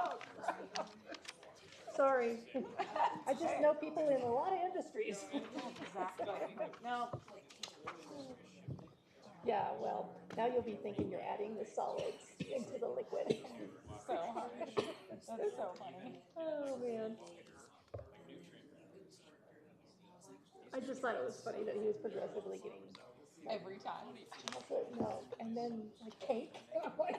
out. Sorry. I just know people in a lot of industries. Exactly. No. Yeah, well, now you'll be thinking you're adding the solids into the liquid. So hard. That's so funny. Oh, man. I just thought it was funny that he was progressively getting Every time. chocolate milk and then like cake. I'm like,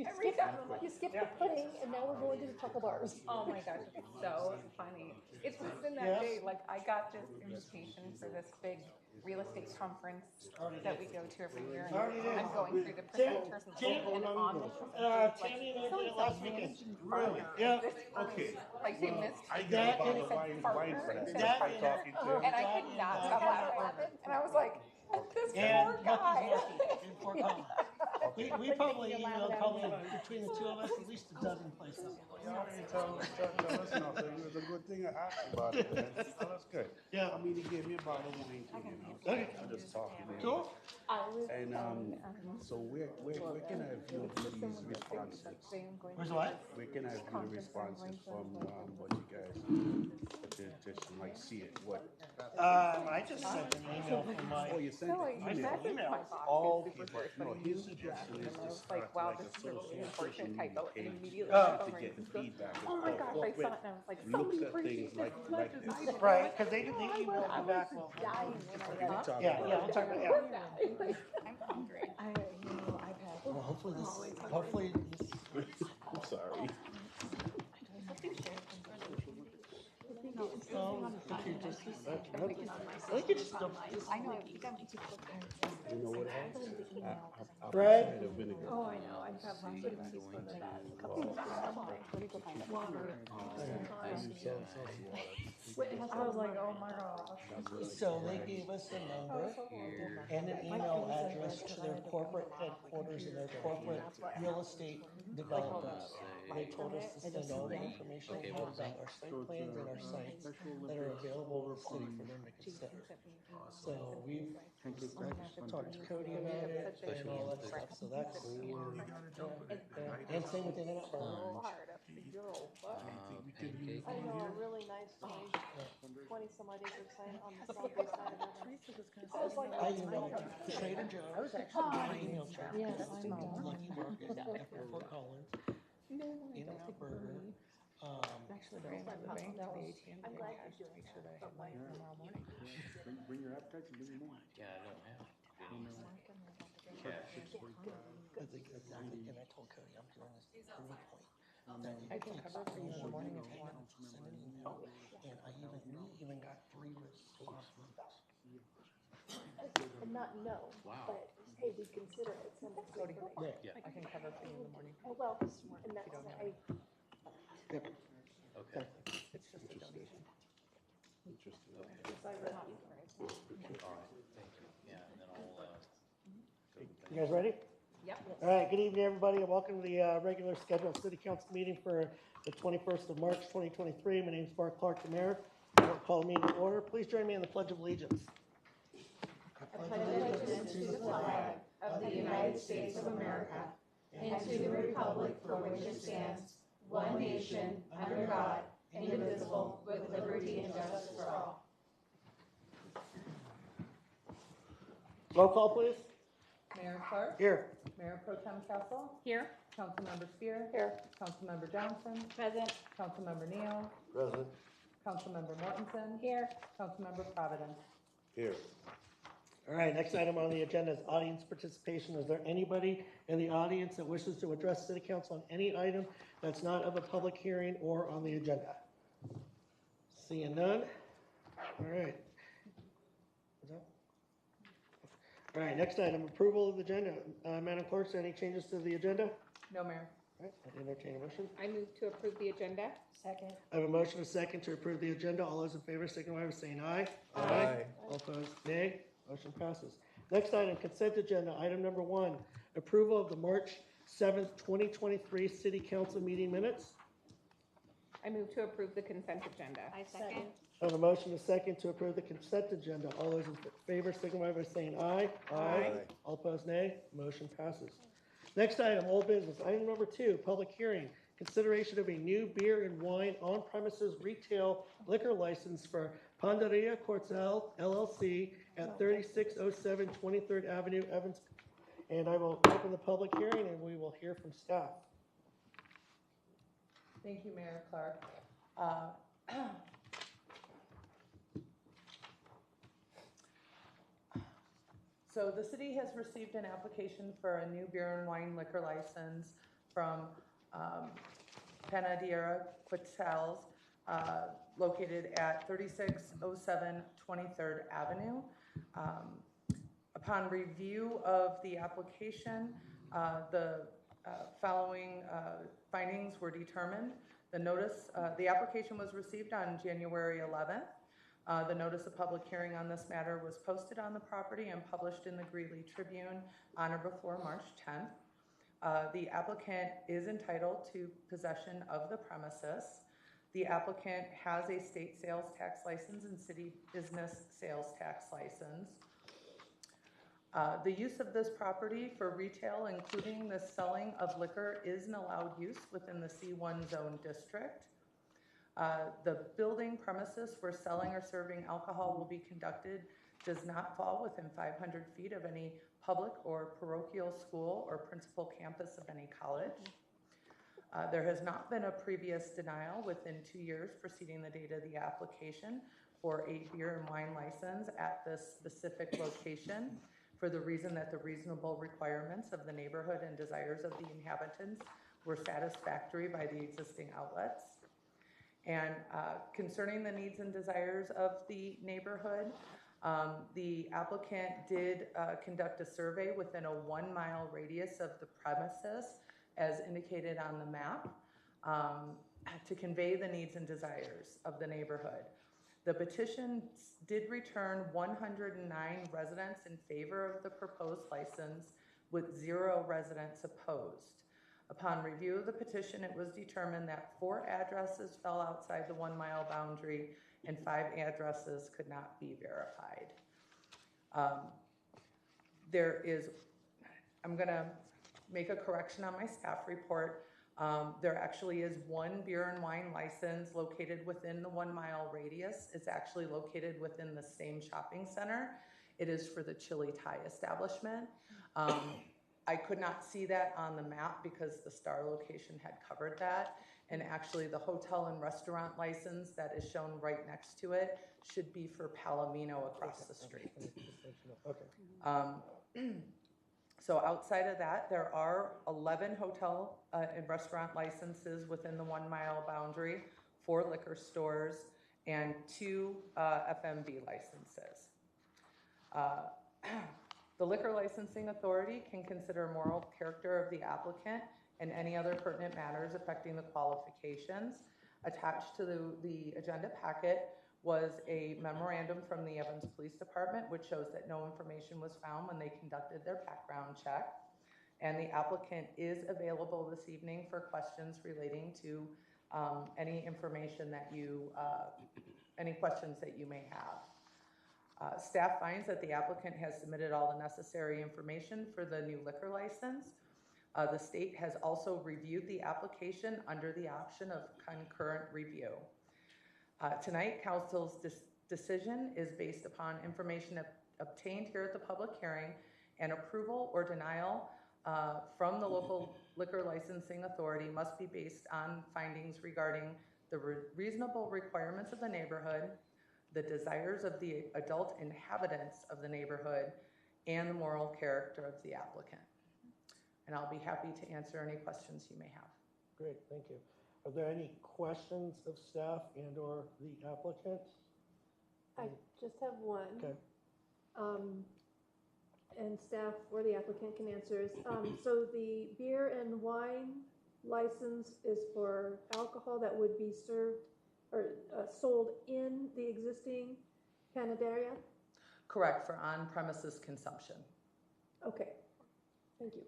Every time I'm like, you skipped the pudding and now we're going to the chocolate bars. oh my gosh, it's so funny. It's been that day. Like I got this invitation for this big real estate conference that we go to every year. And I'm going through the presenters and on the Tammy and I did it last weekend. Really? Yeah. Okay. Like they missed I That got a and- bottle of wine for that. That That's why and- I'm talking to him. and I could not stop laughing. And I was like, this And poor guy. Lucky's in Fort Collins. We probably emailed between the two of us at least a dozen places. You already tell us now, so it was a good thing I asked about it, man. Oh, that's good. Yeah. I mean, he gave me a bottle of wine too, you know. Okay. I'm just talking. Man. Cool. And so where can I view these responses? Where's what? Where can I view the responses from what you guys just like see it? What? I just sent an email from my. Oh, you sent No, an I email. messaged my boss. Oh, Super okay, great, but no, but his he suggestion is and I to was start like, wow, like this a is sort a of really social unfortunate typo. And page immediately Oh. my to phone get rings. the feedback. Oh my gosh, I saw it and I was like, Looks somebody at appreciate things this like as much this. as I did. Right, because they emailed I me back. was Well, dying when I What read are you it. talking yeah, about? yeah, I'm talking about, yeah. I'm hungry. I've had. Well, hopefully this. I'm sorry. I think it's just. I know, you got me too You know what else? Bread? Apple cider vinegar. Oh, I know. I've had lots of teaspoon of that. A couple of times. Water. I was like, oh my gosh. So they gave us a number and an email address to their corporate headquarters and their corporate real estate developers. They told us to send all the information we have about our site plans and our sites that are available to the city for them to consider. So we've talked to Cody about it and all that stuff, so that's, and same with the internet burner. I know a really nice place, 20 some odd acre site on the southwest side of River. I emailed Trader Joe's, I emailed Trader Joe's, Lucky Market, after Fort Collins, In-N-Out Burger, Actually, the bank, the ATM. I'm glad you're doing that, but like, Bring your appetites and bring your money. Yeah, I don't have and I told Cody, I'm doing this every point. That I can cover for you in the morning and send an email, and we even got 3 responses. and not no, but hey, we consider it, send us the information. Yeah. I can cover for you in the morning. Oh, well, and that's, Okay. It's just a donation. Interesting. I read you. All right, thank you. Yeah, and then I'll, You guys ready? Yep. All right, good evening, everybody, and welcome to the regular scheduled city council meeting for the 21st of March, 2023. My name is Mark Clark, the mayor. I'll call the meeting to order. Please join me in the Pledge of Allegiance. I pledge allegiance to the flag of the United States of America and to the republic for which it stands, one nation, under God, indivisible, with liberty and justice for all. Roll call, please. Mayor Clark, Here. Mayor Pro Tem Castle, Here. Councilmember Spear, Here. Councilmember Johnson, Present. Councilmember Neal, Present. Councilmember Mortensen, Here. Councilmember Providence. Here. All right, next item on the agenda is audience participation. Is there anybody in the audience that wishes to address city council on any item that's not of a public hearing or on the agenda? Seeing none? All right. Is that- All right, next item, approval of the agenda. Madam Clerk, is there any changes to the agenda? No, Mayor. All right, I entertain a motion. I move to approve the agenda. Second. I have a motion, a second, to approve the agenda. All those in favor signify by saying aye. Aye. All opposed, nay. Motion passes. Next item, consent agenda. Item number 1, approval of the March 7th, 2023 City Council meeting minutes. I move to approve the consent agenda. I second. I have a motion, a second, to approve the consent agenda. All those in favor signify by saying aye. Aye. All opposed, nay. Motion passes. Next item, old business. Item number 2, public hearing. Consideration of a new beer and wine on-premises retail liquor license for Pandaria Cortel LLC at 3607 23rd Avenue, Evans. And I will open the public hearing and we will hear from staff. Thank you, Mayor Clark. So the city has received an application for a new beer and wine liquor license from Panadera Quetzals, located at 3607 23rd Avenue. Upon review of the application, the following findings were determined. The application was received on January 11th. The notice of public hearing on this matter was posted on the property and published in the Greeley Tribune on or before March 10th. The applicant is entitled to possession of the premises. The applicant has a state sales tax license and city business sales tax license. The use of this property for retail, including the selling of liquor, is an allowed use within the C1 zone district. The building premises where selling or serving alcohol will be conducted does not fall within 500 feet of any public or parochial school or principal campus of any college. There has not been a previous denial within 2 years preceding the date of the application for a beer and wine license at this specific location, for the reason that the reasonable requirements of the neighborhood and desires of the inhabitants were satisfactory by the existing outlets. And concerning the needs and desires of the neighborhood, the applicant did conduct a survey within a 1 mile radius of the premises, as indicated on the map, to convey the needs and desires of the neighborhood. The petition did return 109 residents in favor of the proposed license, with 0 residents opposed. Upon review of the petition, it was determined that 4 addresses fell outside the 1 mile boundary and 5 addresses could not be verified. I'm gonna make a correction on my staff report. There actually is 1 beer and wine license located within the 1 mile radius. It's actually located within the same shopping center. It is for the Chili Thai establishment. I could not see that on the map because the Star location had covered that. And actually the hotel and restaurant license that is shown right next to it should be for Palomino across the street. Okay. So outside of that, there are 11 hotel and restaurant licenses within the 1 mile boundary, 4 liquor stores, and 2 FMB licenses. The Liquor Licensing Authority can consider moral character of the applicant and any other pertinent matters affecting the qualifications. Attached to the agenda packet was a memorandum from the Evans Police Department, which shows that no information was found when they conducted their background check. And the applicant is available this evening for questions relating to any information that any questions that you may have. Staff finds that the applicant has submitted all the necessary information for the new liquor license. The state has also reviewed the application under the option of concurrent review. Tonight, Council's decision is based upon information obtained here at the public hearing, and approval or denial from the local liquor licensing authority must be based on findings regarding the reasonable requirements of the neighborhood, the desires of the adult inhabitants of the neighborhood, and the moral character of the applicant. And I'll be happy to answer any questions you may have. Great, thank you. Are there any questions of staff and or the applicant? I just have one. Okay. And staff or the applicant can answer is, so the beer and wine license is for alcohol that would be served or sold in the existing Panadera? Correct, for on-premises consumption. Okay, thank you.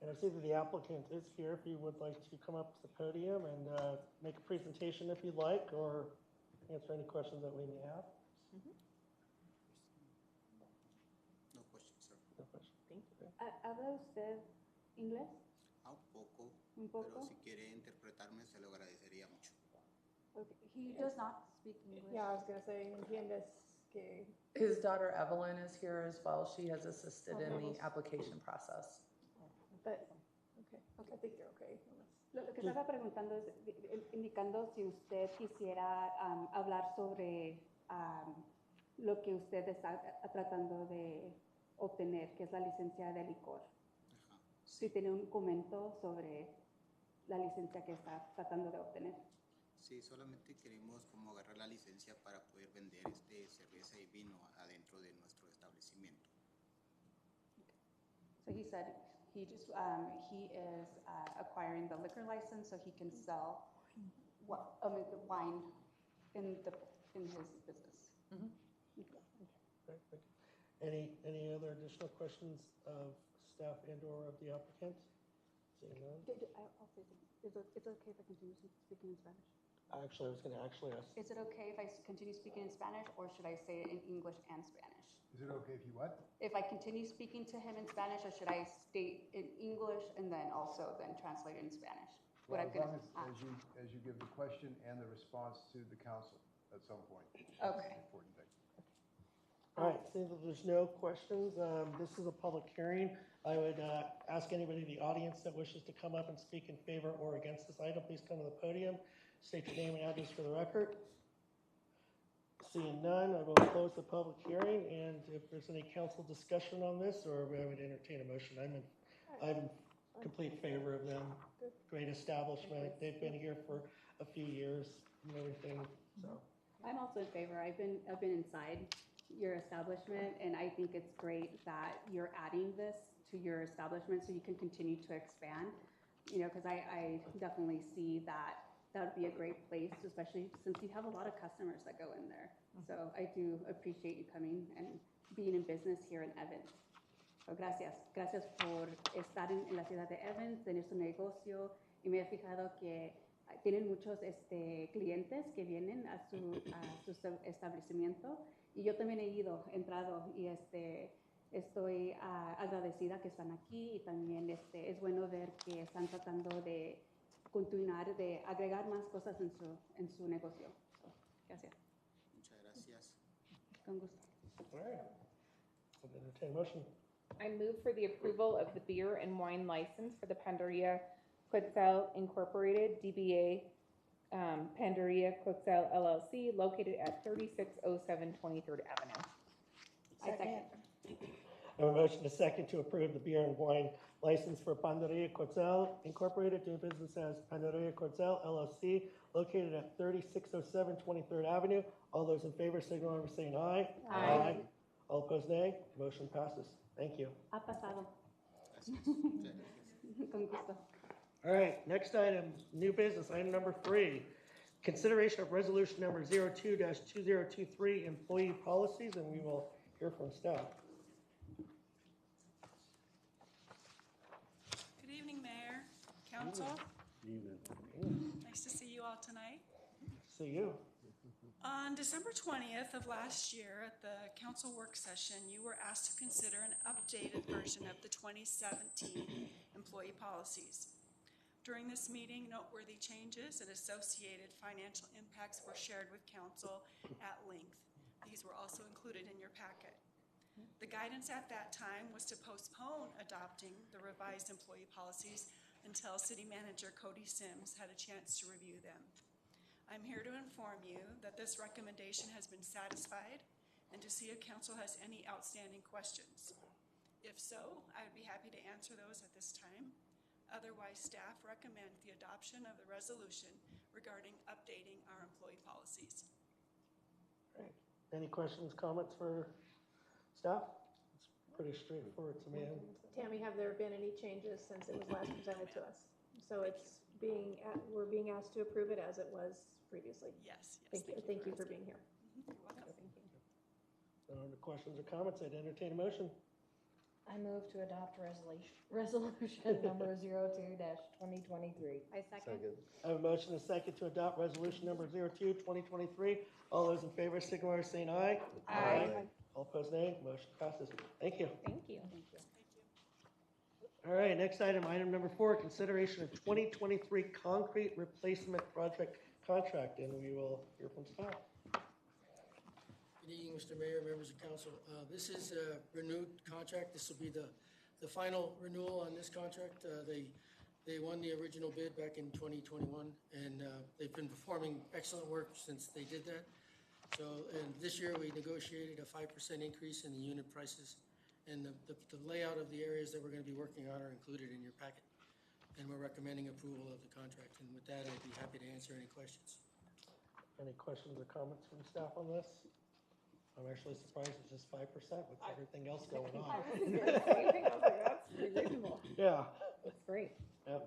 And I see that the applicant is here if you would like to come up to the podium and make a presentation if you'd like, or answer any questions that we may have. No questions, sir. No questions. Thank you. Are those the inglés? Un poco, Un pero poco? si quiere interpretarme se lo agradecería mucho. Okay. He does not speak English. Yeah, I was gonna say, entiendes que. His daughter Evelyn is here as well. She has assisted in the application process. But, okay, I think you're okay. Lo que estaba preguntando es indicando si usted quisiera hablar sobre lo que usted está tratando de obtener, que es la licencia de licor. Ajá. Si tiene un comentario sobre la licencia que está tratando de obtener. Sí, solamente queremos como agarrar la licencia para poder vender cerveza y vino adentro de nuestro establecimiento. So he said he just he is acquiring the liquor license so he can sell the wine in his business. Okay, thank you. Any other additional questions of staff and/or of the applicant? Seeing none. I'll say something. It's okay if I continue speaking in Spanish? Actually, I was going to ask. Is it okay if I continue speaking in Spanish, or should I say it in English and Spanish? Is it okay if you what? If I continue speaking to him in Spanish, or should I state in English and then translate it in Spanish? Well, as long as you give the question and the response to the council at some point. That's Okay. the important thing. All right, seeing that there's no questions, this is a public hearing. I would ask anybody in the audience that wishes to come up and speak in favor or against this item, please come to the podium. State your name and address for the record. Seeing none, I will close the public hearing, and if there's any council discussion on this, or I would entertain a motion. I'm in complete favor of them. Great establishment. They've been here for a few years and everything, so. I'm also in favor. I've been inside your establishment, and I think it's great that you're adding this to your establishment so you can continue to expand. You know, because I definitely see that would be a great place, especially since you have a lot of customers that go in there. So I do appreciate you coming and being in business here in Evans. So gracias por estar en la ciudad de Evans, tener su negocio, y me he fijado que tienen muchos clientes que vienen a su establecimiento, y yo también he entrado y estoy agradecida que están aquí, y también es bueno ver que están tratando de continuar, de agregar más cosas en su negocio. So, gracias. Muchas gracias. Con gusto. All right. I'll entertain a motion. I move for the approval of the beer and wine license for the Pandaria Quetzal Incorporated, DBA Pandaria Quetzal LLC, located at 3607 23rd Avenue. I second. I have a motion to second to approve the beer and wine license for Pandaria Quetzal Incorporated, doing business as Pandaria Quetzal LLC, located at 3607 23rd Avenue. All those in favor signal by saying aye. Aye. All opposed, nay. Motion passes. Thank you. Ha pasado. Gracias. Muchas gracias. Con gusto. All right, next item, new business, item number 3. Consideration of resolution number 02-2023, employee policies, and we will hear from staff. Good evening, Mayor, Council. Even. Nice to see you all tonight. See you. On December 20th of last year, at the council work session, you were asked to consider an updated version of the 2017 employee policies. During this meeting, noteworthy changes and associated financial impacts were shared with council at length. These were also included in your packet. The guidance at that time was to postpone adopting the revised employee policies until City Manager Cody Sims had a chance to review them. I'm here to inform you that this recommendation has been satisfied and to see if council has any outstanding questions. If so, I would be happy to answer those at this time. Otherwise, staff recommends the adoption of the resolution regarding updating our employee policies. All right. Any questions, comments for staff? It's pretty straightforward to me. Tammy, have there been any changes since it was last presented to us? So it's we're being asked to approve it as it was previously. Yes. Thank you for being here. You're welcome. No other questions or comments? I'd entertain a motion. I move to adopt resolution number 02-2023. I second. I have a motion and a second to adopt resolution number 02-2023. All those in favor signify by saying aye. Aye. All opposed, nay. Motion passes. Thank you. Thank you. Thank you. All right, next item, item number 4, consideration of 2023 concrete replacement project contract, and we will hear from staff. Good evening, Mr. Mayor, members of council. This is a renewed contract. This will be the final renewal on this contract. They won the original bid back in 2021, and they've been performing excellent work since they did that. So, and this year we negotiated a 5% increase in the unit prices, and the layout of the areas that we're going to be working on are included in your packet. And we're recommending approval of the contract. And with that, I'd be happy to answer any questions. Any questions or comments from staff on this? I'm actually surprised it's just 5% with everything else going on. I was like, that's pretty reasonable. Yeah. That's great. Yeah.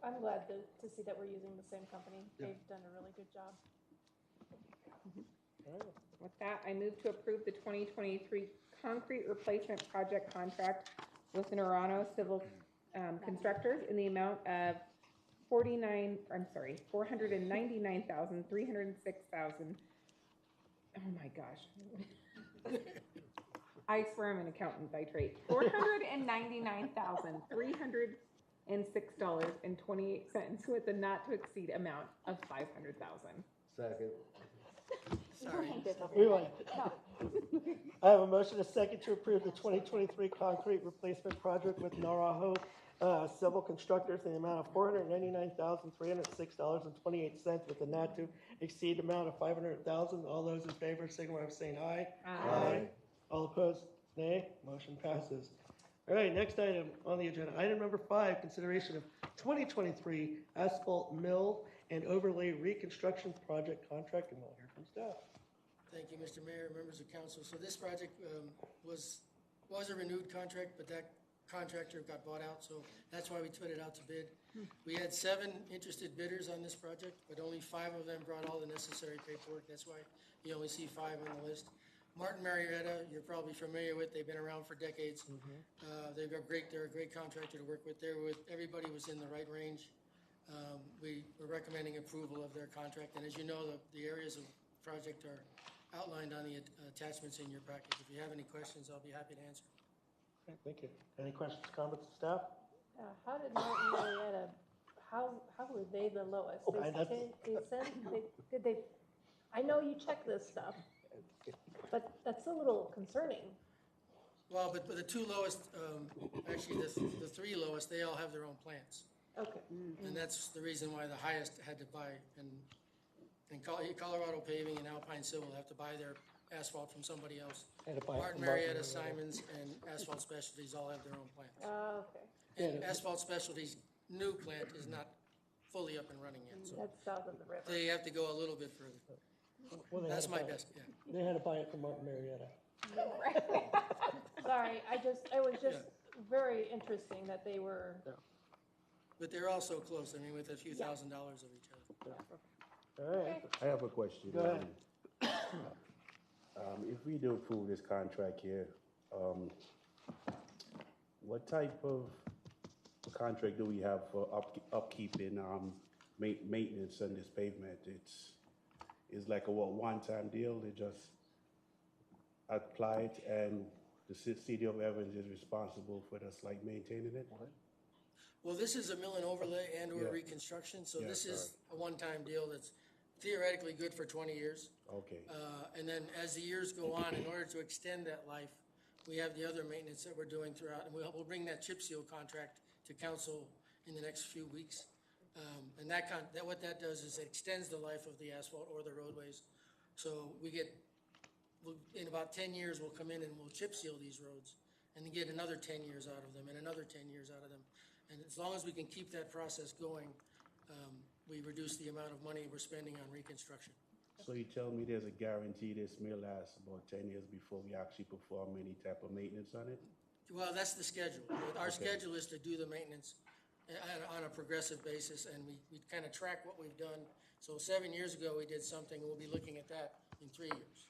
I'm glad to see that we're using the same company. Yeah. They've done a really good job. All right. With that, I move to approve the 2023 concrete replacement project contract with Norano Civil Constructors in the amount of $499,306,000. Oh my gosh. I swear I'm an accountant by trade. $499,306.28 with a not to exceed amount of $500,000. Second. Sorry. I have a motion, a second, to approve the 2023 concrete replacement project with Naraho Civil Constructors in the amount of $499,306.28 with a not to exceed amount of $500,000. All those in favor signify by saying aye. Aye. All opposed, nay. Motion passes. All right, next item on the agenda. Item number 5, consideration of 2023 asphalt mill and overlay reconstruction project contract, and we'll hear from staff. Thank you, Mr. Mayor, members of council. So this project was a renewed contract, but that contractor got bought out, so that's why we put it out to bid. We had 7 interested bidders on this project, but only 5 of them brought all the necessary paperwork. That's why you only see 5 on the list. Martin Marietta, you're probably familiar with. They've been around for decades. They're a great contractor to work with. Everybody was in the right range. We were recommending approval of their contract, and as you know, the areas of project are outlined on the attachments in your package. If you have any questions, I'll be happy to answer. Okay, thank you. Any questions, comments, staff? How did Martin Marietta, how were they the lowest? I know you check this stuff, but that's a little concerning. Well, but the 2 lowest, actually the 3 lowest, they all have their own plants. Okay. And that's the reason why the highest had to buy, and Colorado Paving and Alpine Civil have to buy their asphalt from somebody else. Martin Marietta, Simons, and Asphalt Specialties all have their own plants. Okay. And Asphalt Specialties' new plant is not fully up and running yet, so That's south of the river. they have to go a little bit further. Well, That's my best, yeah. They had to buy it from Martin Marietta. Sorry, it was just very interesting that they were. But they're all so close, I mean, with a few $1,000s of each other. All right. I have a question. Go ahead. If we do approve this contract here, what type of contract do we have for upkeep and maintenance on this pavement? It's like a one-time deal? They just apply it and the city of Evans is responsible for just like maintaining it? Well, this is a mill and overlay and or reconstruction, so this is a one-time deal that's theoretically good for 20 years. Okay. And then as the years go on, in order to extend that life, we have the other maintenance that we're doing throughout, and we'll bring that chip seal contract to council in the next few weeks. And what that does is it extends the life of the asphalt or the roadways. So in about 10 years, we'll come in and we'll chip seal these roads and then get another 10 years out of them and another 10 years out of them. And as long as we can keep that process going, we reduce the amount of money we're spending on reconstruction. So you tell me there's a guarantee this may last about 10 years before we actually perform any type of maintenance on it? Well, that's the schedule. Our schedule is to do the maintenance on a progressive basis, and we kind of track what we've done. So 7 years ago, we did something, and we'll be looking at that in 3 years.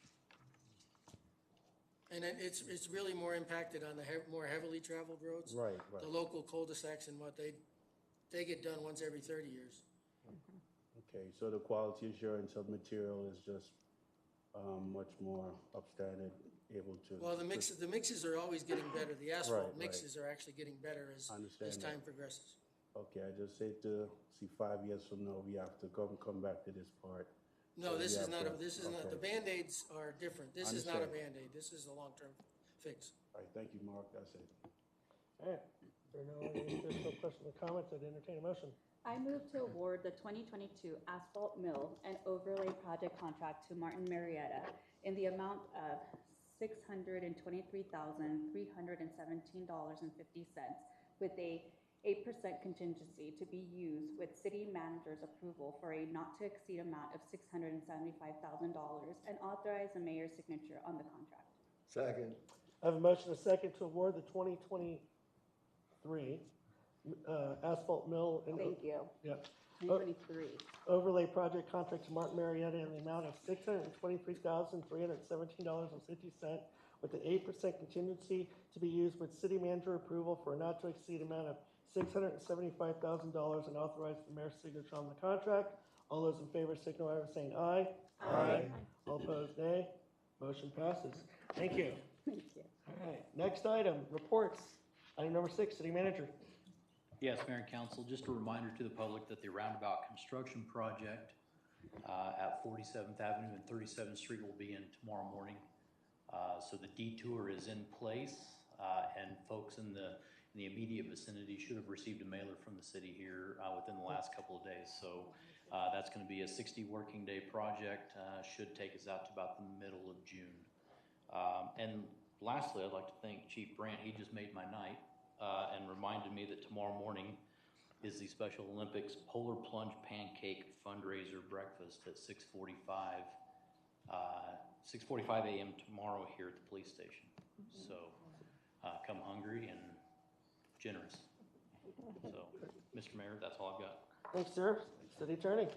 And it's really more impacted on the more heavily traveled roads. Right. The local cul-de-sacs and what they get done once every 30 years. Okay, so the quality assurance of material is just much more upstanding able to. Well, the mixes are always getting better. The asphalt Right, right. mixes are actually getting better as Understand that. time progresses. Okay, I just said to see 5 years from now, we have to come back to this part. No, So this we is have not, to- the okay. Band-Aids are different. This is not a Understand. Band-Aid. This is a long-term fix. All right, thank you, Mark, that's it. All right, if there are no additional questions or comments, I'd entertain a motion. I move to award the 2022 asphalt mill and overlay project contract to Martin Marietta in the amount of $623,317.50 with a 8% contingency to be used with city manager's approval for a not to exceed amount of $675,000 and authorize the mayor's signature on the contract. Second. I have a motion, a second, to award the 2023 asphalt mill and Thank you. yeah, 2023. overlay project contract to Martin Marietta in the amount of $623,317.50 with an 8% contingency to be used with city manager approval for a not to exceed amount of $675,000 and authorize the mayor's signature on the contract. All those in favor signify by saying aye. Aye. All opposed, nay. Motion passes. Thank you. Thank you. All right, next item, reports. Item number 6, city manager. Yes, Mayor and Council, just a reminder to the public that the roundabout construction project at 47th Avenue and 37th Street will begin tomorrow morning. So the detour is in place, and folks in the immediate vicinity should have received a mailer from the city here within the last couple of days. So that's going to be a 60 working day project, should take us out to about the middle of June. And lastly, I'd like to thank Chief Brandt. He just made my night and reminded me that tomorrow morning is the Special Olympics Polar Plunge Pancake Fundraiser Breakfast at 6:45 a.m. tomorrow here at the police station. So come hungry and generous. So, Mr. Mayor, that's all I've got. Thanks, sir. City attorney.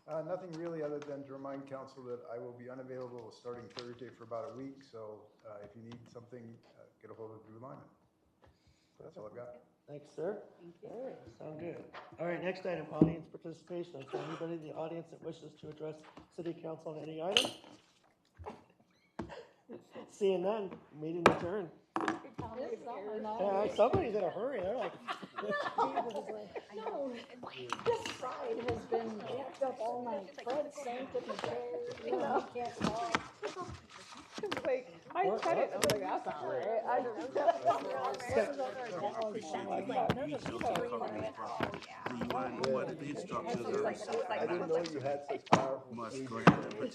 Nothing really other than to remind council that I will be unavailable starting Thursday for about a week. So if you need something, get a hold of Drew Lyman. So that's all I've got. Thanks, sir. Thank you. All right, sound good. All right, next item, audience participation. Is there anybody in the audience that wishes to address city council on any item? Seeing none, meeting adjourned. Yeah, somebody's in a hurry. They're like, No, this side has been jacked up all night. Fred sank in the chair, he can't talk. Like, I tried it, I was like, that's not right. I don't know. What the instructions I didn't know you had such powerful. must go ahead and